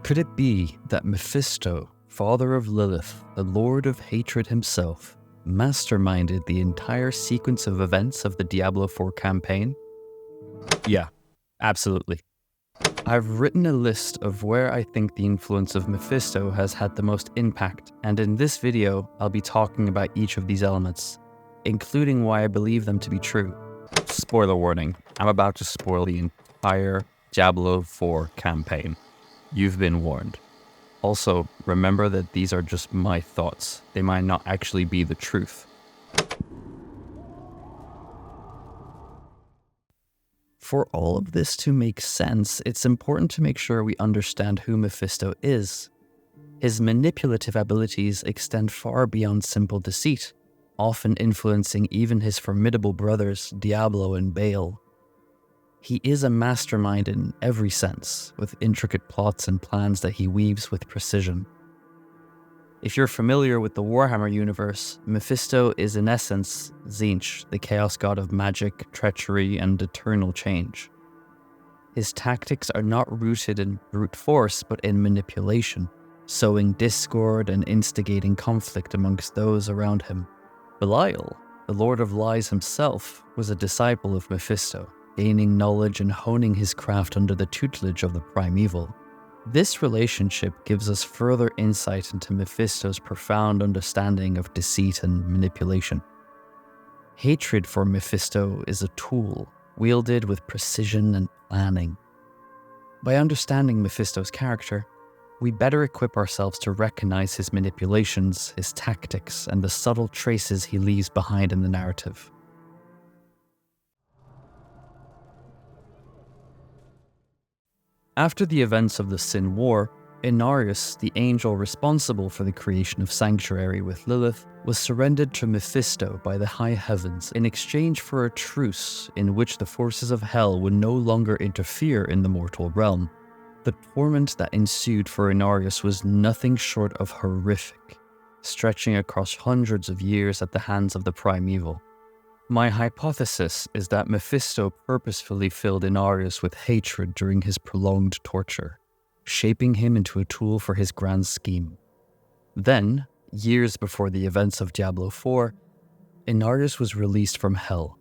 Could it be that Mephisto, father of Lilith, the lord of hatred himself, masterminded the entire sequence of events of the Diablo 4 campaign? Yeah, absolutely. I've written a list of where I think the influence of Mephisto has had the most impact, and in this video, I'll be talking about each of these elements, including why I believe them to be true. Spoiler warning, I'm about to spoil the entire Diablo 4 campaign. You've been warned. Also, remember that these are just my thoughts. They might not actually be the truth. For all of this to make sense, it's important to make sure we understand who Mephisto is. His manipulative abilities extend far beyond simple deceit, often influencing even his formidable brothers Diablo and Baal. He is a mastermind in every sense, with intricate plots and plans that he weaves with precision. If you're familiar with the Warhammer universe, Mephisto is in essence Tzeentch, the chaos god of magic, treachery, and eternal change. His tactics are not rooted in brute force, but in manipulation, sowing discord and instigating conflict amongst those around him. Belial, the Lord of Lies himself, was a disciple of Mephisto, gaining knowledge and honing his craft under the tutelage of the primeval. This relationship gives us further insight into Mephisto's profound understanding of deceit and manipulation. Hatred for Mephisto is a tool, wielded with precision and planning. By understanding Mephisto's character, we better equip ourselves to recognize his manipulations, his tactics, and the subtle traces he leaves behind in the narrative. After the events of the Sin War, Inarius, the angel responsible for the creation of Sanctuary with Lilith, was surrendered to Mephisto by the high heavens in exchange for a truce in which the forces of hell would no longer interfere in the mortal realm. The torment that ensued for Inarius was nothing short of horrific, stretching across hundreds of years at the hands of the primeval. My hypothesis is that Mephisto purposefully filled Inarius with hatred during his prolonged torture, shaping him into a tool for his grand scheme. Then, years before the events of Diablo 4, Inarius was released from hell.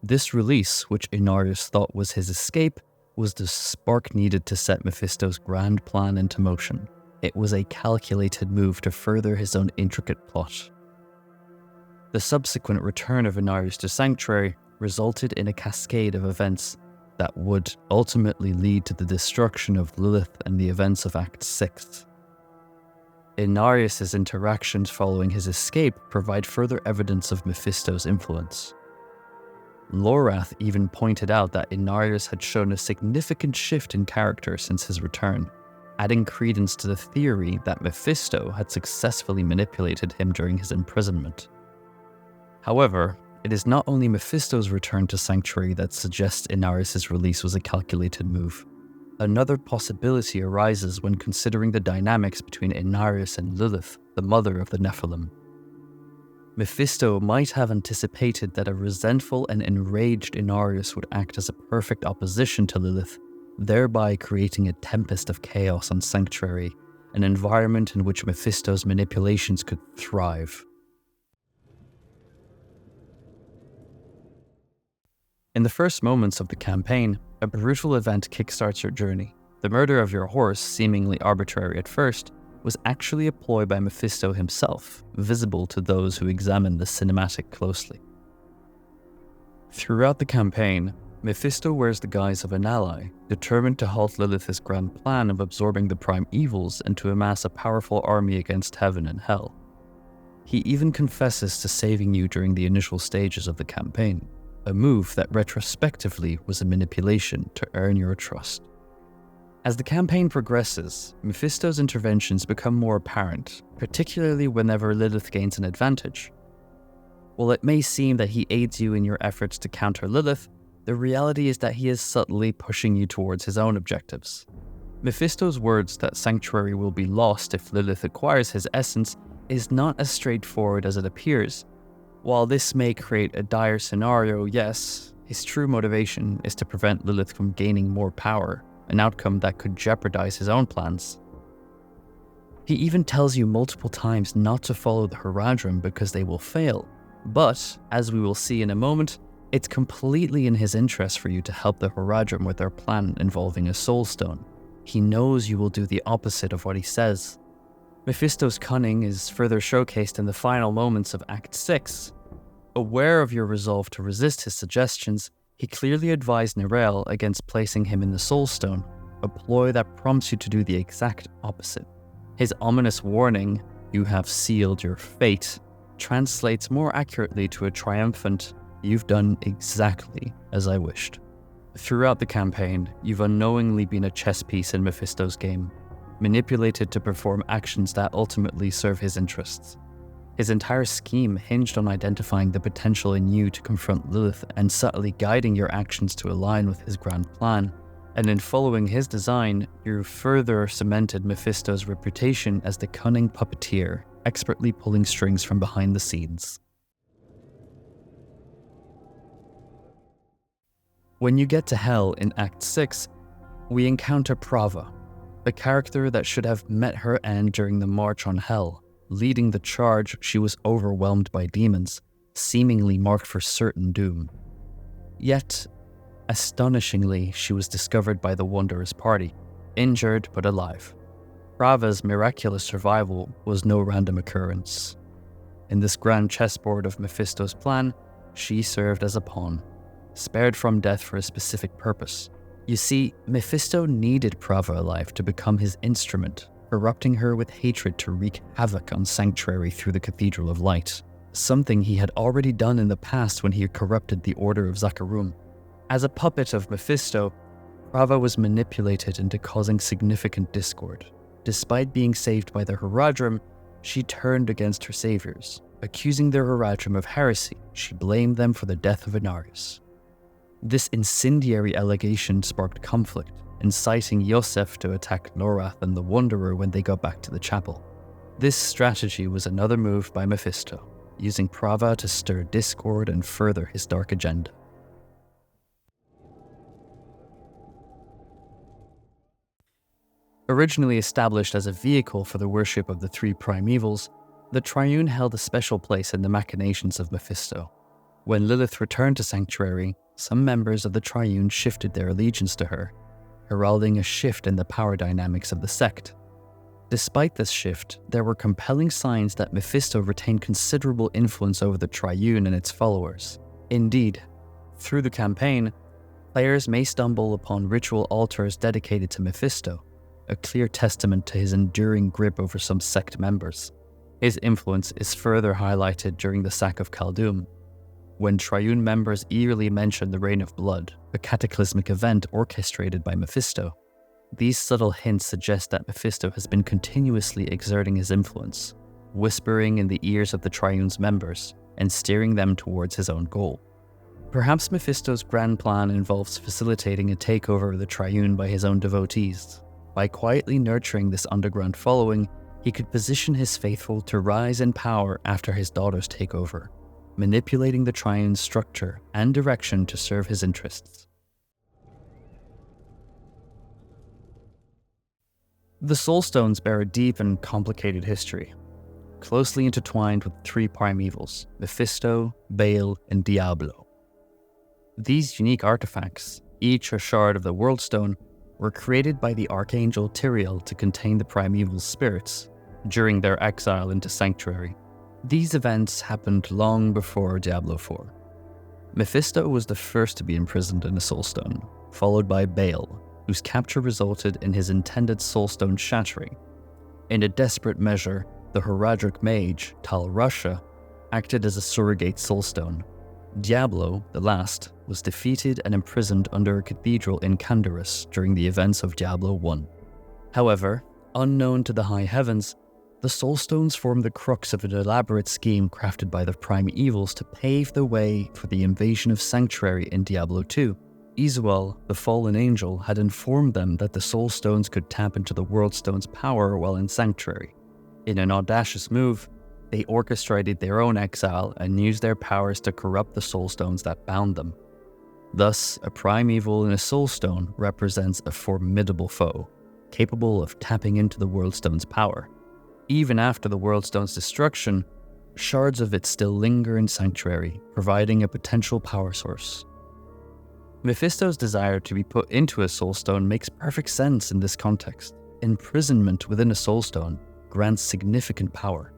This release, which Inarius thought was his escape, was the spark needed to set Mephisto's grand plan into motion. It was a calculated move to further his own intricate plot. The subsequent return of Inarius to Sanctuary resulted in a cascade of events that would ultimately lead to the destruction of Lilith and the events of Act 6. Inarius' interactions following his escape provide further evidence of Mephisto's influence. Lorath even pointed out that Inarius had shown a significant shift in character since his return, adding credence to the theory that Mephisto had successfully manipulated him during his imprisonment. However, it is not only Mephisto's return to Sanctuary that suggests Inarius' release was a calculated move. Another possibility arises when considering the dynamics between Inarius and Lilith, the mother of the Nephilim. Mephisto might have anticipated that a resentful and enraged Inarius would act as a perfect opposition to Lilith, thereby creating a tempest of chaos on Sanctuary, an environment in which Mephisto's manipulations could thrive. In the first moments of the campaign, a brutal event kickstarts your journey. The murder of your horse, seemingly arbitrary at first, was actually a ploy by Mephisto himself, visible to those who examine the cinematic closely. Throughout the campaign, Mephisto wears the guise of an ally, determined to halt Lilith's grand plan of absorbing the prime evils and to amass a powerful army against heaven and hell. He even confesses to saving you during the initial stages of the campaign, a move that retrospectively was a manipulation to earn your trust. As the campaign progresses, Mephisto's interventions become more apparent, particularly whenever Lilith gains an advantage. While it may seem that he aids you in your efforts to counter Lilith, the reality is that he is subtly pushing you towards his own objectives. Mephisto's words that Sanctuary will be lost if Lilith acquires his essence is not as straightforward as it appears. While this may create a dire scenario, yes, his true motivation is to prevent Lilith from gaining more power, an outcome that could jeopardize his own plans. He even tells you multiple times not to follow the Horadrim because they will fail, but, as we will see in a moment, it's completely in his interest for you to help the Horadrim with their plan involving a Soulstone. He knows you will do the opposite of what he says. Mephisto's cunning is further showcased in the final moments of Act 6. Aware of your resolve to resist his suggestions, he clearly advised Nirel against placing him in the Soulstone, a ploy that prompts you to do the exact opposite. His ominous warning, "You have sealed your fate," translates more accurately to a triumphant, "You've done exactly as I wished." Throughout the campaign, you've unknowingly been a chess piece in Mephisto's game, manipulated to perform actions that ultimately serve his interests. His entire scheme hinged on identifying the potential in you to confront Lilith and subtly guiding your actions to align with his grand plan. And in following his design, you further cemented Mephisto's reputation as the cunning puppeteer, expertly pulling strings from behind the scenes. When you get to Hell in Act 6, we encounter Prava, a character that should have met her end during the March on Hell. Leading the charge, she was overwhelmed by demons, seemingly marked for certain doom. Yet, astonishingly, she was discovered by the Wanderer's party, injured but alive. Prava's miraculous survival was no random occurrence. In this grand chessboard of Mephisto's plan, she served as a pawn, spared from death for a specific purpose. You see, Mephisto needed Prava alive to become his instrument, corrupting her with hatred to wreak havoc on Sanctuary through the Cathedral of Light, something he had already done in the past when he corrupted the Order of Zakarum. As a puppet of Mephisto, Prava was manipulated into causing significant discord. Despite being saved by the Horadrim, she turned against her saviors. Accusing the Horadrim of heresy, she blamed them for the death of Inarius. This incendiary allegation sparked conflict, inciting Yosef to attack Lorath and the Wanderer when they got back to the chapel. This strategy was another move by Mephisto, using Prava to stir discord and further his dark agenda. Originally established as a vehicle for the worship of the three primevals, the Triune held a special place in the machinations of Mephisto. When Lilith returned to Sanctuary, some members of the Triune shifted their allegiance to her, heralding a shift in the power dynamics of the sect. Despite this shift, there were compelling signs that Mephisto retained considerable influence over the Triune and its followers. Indeed, through the campaign, players may stumble upon ritual altars dedicated to Mephisto, a clear testament to his enduring grip over some sect members. His influence is further highlighted during the sack of Khaldum, when Triune members eagerly mention the Rain of Blood, a cataclysmic event orchestrated by Mephisto. These subtle hints suggest that Mephisto has been continuously exerting his influence, whispering in the ears of the Triune's members, and steering them towards his own goal. Perhaps Mephisto's grand plan involves facilitating a takeover of the Triune by his own devotees. By quietly nurturing this underground following, he could position his faithful to rise in power after his daughter's takeover, manipulating the Triune's structure and direction to serve his interests. The Soulstones bear a deep and complicated history, closely intertwined with three primevals, Mephisto, Baal, and Diablo. These unique artifacts, each a shard of the Worldstone, were created by the Archangel Tyrael to contain the primeval spirits during their exile into Sanctuary. These events happened long before Diablo 4. Mephisto was the first to be imprisoned in a Soulstone, followed by Baal, whose capture resulted in his intended Soulstone shattering. In a desperate measure, the Horadric mage, Tal Rasha, acted as a surrogate Soulstone. Diablo, the last, was defeated and imprisoned under a cathedral in Candarus during the events of Diablo 1. However, unknown to the high heavens, the Soulstones form the crux of an elaborate scheme crafted by the primevals to pave the way for the invasion of Sanctuary in Diablo 2. Izuel, the fallen angel, had informed them that the Soulstones could tap into the Worldstone's power while in Sanctuary. In an audacious move, they orchestrated their own exile and used their powers to corrupt the Soulstones that bound them. Thus, a primeval in a Soulstone represents a formidable foe, capable of tapping into the Worldstone's power. Even after the Worldstone's destruction, shards of it still linger in Sanctuary, providing a potential power source. Mephisto's desire to be put into a Soulstone makes perfect sense in this context. Imprisonment within a Soulstone grants significant power,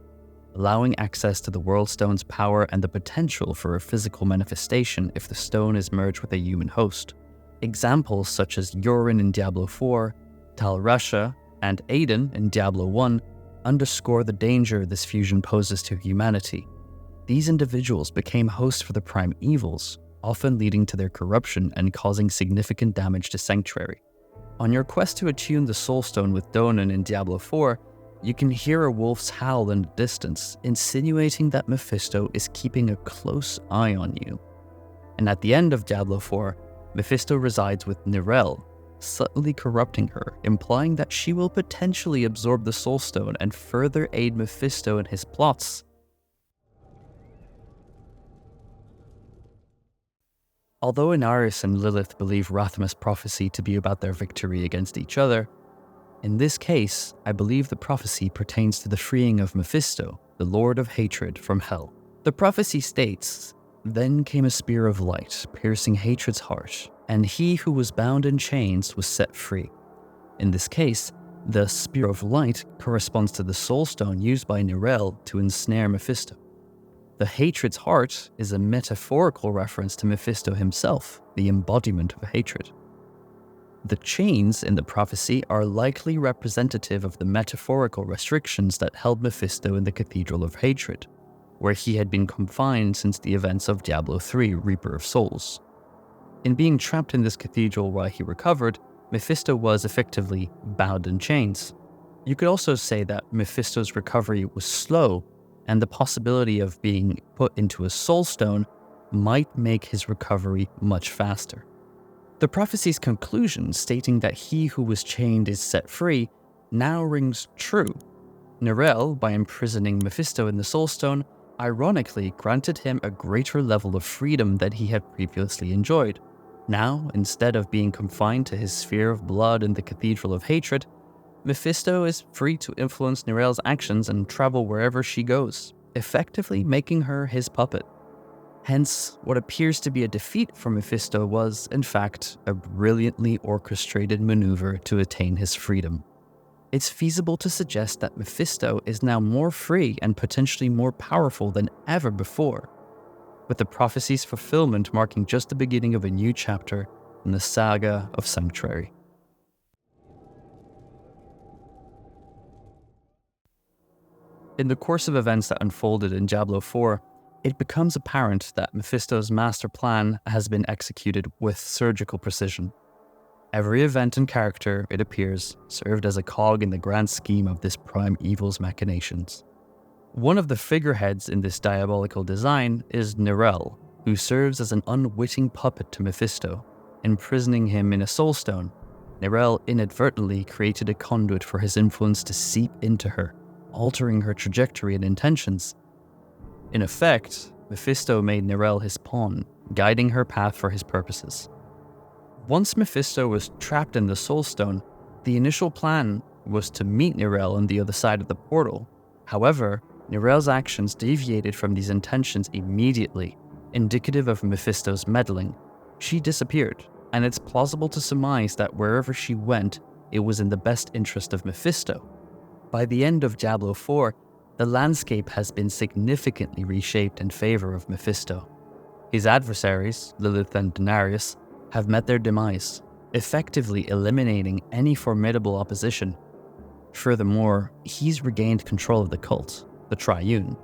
allowing access to the Worldstone's power and the potential for a physical manifestation if the stone is merged with a human host. Examples such as Yorin in Diablo 4, Tal Rasha, and Aiden in Diablo 1 underscore the danger this fusion poses to humanity. These individuals became hosts for the prime evils, often leading to their corruption and causing significant damage to Sanctuary. On your quest to attune the Soulstone with Donan in Diablo 4, you can hear a wolf's howl in the distance, insinuating that Mephisto is keeping a close eye on you. And at the end of Diablo 4, Mephisto resides with Nirel, subtly corrupting her, implying that she will potentially absorb the Soulstone and further aid Mephisto in his plots. Although Inarius and Lilith believe Rathma's prophecy to be about their victory against each other, in this case, I believe the prophecy pertains to the freeing of Mephisto, the Lord of Hatred, from Hell. The prophecy states, "Then came a spear of light, piercing Hatred's heart, and he who was bound in chains was set free." In this case, the spear of light corresponds to the Soulstone used by Nirel to ensnare Mephisto. The Hatred's heart is a metaphorical reference to Mephisto himself, the embodiment of hatred. The chains in the prophecy are likely representative of the metaphorical restrictions that held Mephisto in the Cathedral of Hatred, where he had been confined since the events of Diablo 3, Reaper of Souls. In being trapped in this cathedral while he recovered, Mephisto was effectively bound in chains. You could also say that Mephisto's recovery was slow, and the possibility of being put into a Soulstone might make his recovery much faster. The prophecy's conclusion, stating that he who was chained is set free, now rings true. Nirel, by imprisoning Mephisto in the Soulstone, ironically granted him a greater level of freedom than he had previously enjoyed. Now, instead of being confined to his sphere of blood in the Cathedral of Hatred, Mephisto is free to influence Nirel's actions and travel wherever she goes, effectively making her his puppet. Hence, what appears to be a defeat for Mephisto was, in fact, a brilliantly orchestrated maneuver to attain his freedom. It's feasible to suggest that Mephisto is now more free and potentially more powerful than ever before, with the prophecy's fulfillment marking just the beginning of a new chapter in the saga of Sanctuary. In the course of events that unfolded in Diablo 4, it becomes apparent that Mephisto's master plan has been executed with surgical precision. Every event and character, it appears, served as a cog in the grand scheme of this prime evil's machinations. One of the figureheads in this diabolical design is Nirel, who serves as an unwitting puppet to Mephisto. Imprisoning him in a Soulstone, Nirel inadvertently created a conduit for his influence to seep into her, altering her trajectory and intentions. In effect, Mephisto made Nirel his pawn, guiding her path for his purposes. Once Mephisto was trapped in the Soulstone, the initial plan was to meet Nirel on the other side of the portal. However, Nirel's actions deviated from these intentions immediately, indicative of Mephisto's meddling. She disappeared, and it's plausible to surmise that wherever she went, it was in the best interest of Mephisto. By the end of Diablo 4, the landscape has been significantly reshaped in favor of Mephisto. His adversaries, Lilith and Inarius, have met their demise, effectively eliminating any formidable opposition. Furthermore, he's regained control of the cult, the Triune,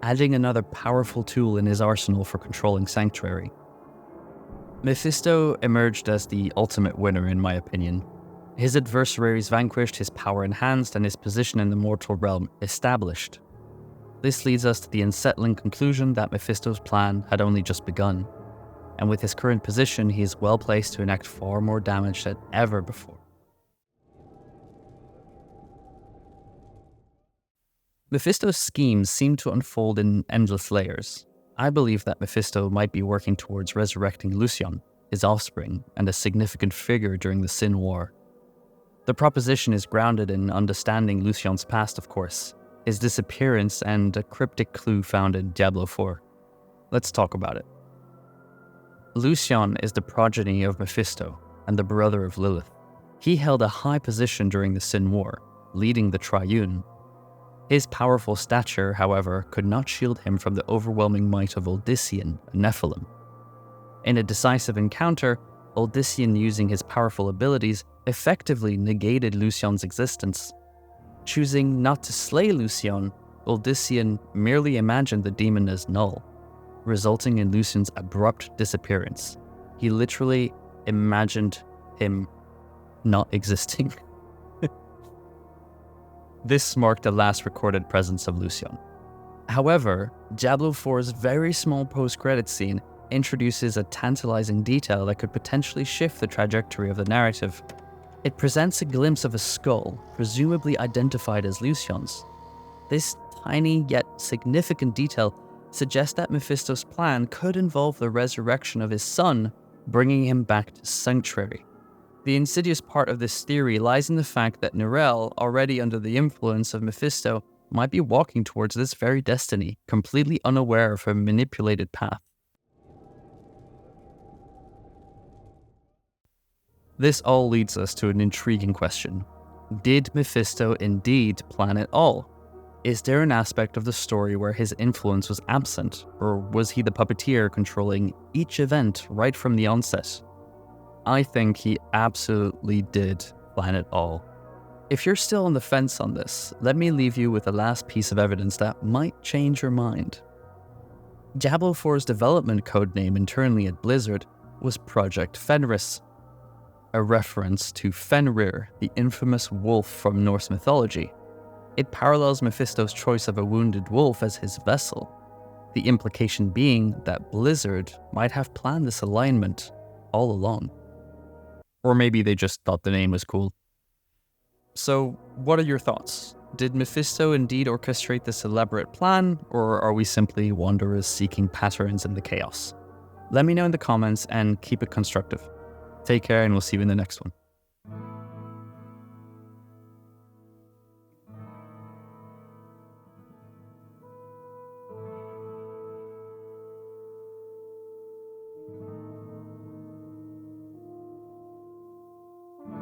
adding another powerful tool in his arsenal for controlling Sanctuary. Mephisto emerged as the ultimate winner, in my opinion. His adversaries vanquished, his power enhanced, and his position in the mortal realm established. This leads us to the unsettling conclusion that Mephisto's plan had only just begun, and with his current position, he is well placed to enact far more damage than ever before. Mephisto's schemes seem to unfold in endless layers. I believe that Mephisto might be working towards resurrecting Lucion, his offspring, and a significant figure during the Sin War. The proposition is grounded in understanding Lucion's past, of course, his disappearance, and a cryptic clue found in Diablo 4. Let's talk about it. Lucion is the progeny of Mephisto and the brother of Lilith. He held a high position during the Sin War, leading the Triune. His powerful stature, however, could not shield him from the overwhelming might of Uldyssian, a Nephilim. In a decisive encounter, Uldyssian, using his powerful abilities, effectively negated Lucion's existence. Choosing not to slay Lucion, Uldyssian merely imagined the demon as null, resulting in Lucion's abrupt disappearance. He literally imagined him not existing. This marked the last recorded presence of Lucion. However, Diablo 4's very small post-credits scene introduces a tantalizing detail that could potentially shift the trajectory of the narrative. It presents a glimpse of a skull, presumably identified as Lucion's. This tiny yet significant detail suggests that Mephisto's plan could involve the resurrection of his son, bringing him back to Sanctuary. The insidious part of this theory lies in the fact that Nirel, already under the influence of Mephisto, might be walking towards this very destiny, completely unaware of her manipulated path. This all leads us to an intriguing question. Did Mephisto indeed plan it all? Is there an aspect of the story where his influence was absent, or was he the puppeteer controlling each event right from the onset? I think he absolutely did plan it all. If you're still on the fence on this, let me leave you with the last piece of evidence that might change your mind. Diablo 4's development codename internally at Blizzard was Project Fenris, a reference to Fenrir, the infamous wolf from Norse mythology. It parallels Mephisto's choice of a wounded wolf as his vessel, the implication being that Blizzard might have planned this alignment all along. Or maybe they just thought the name was cool. So, what are your thoughts? Did Mephisto indeed orchestrate this elaborate plan, or are we simply wanderers seeking patterns in the chaos? Let me know in the comments and keep it constructive. Take care, and we'll see you in the next one.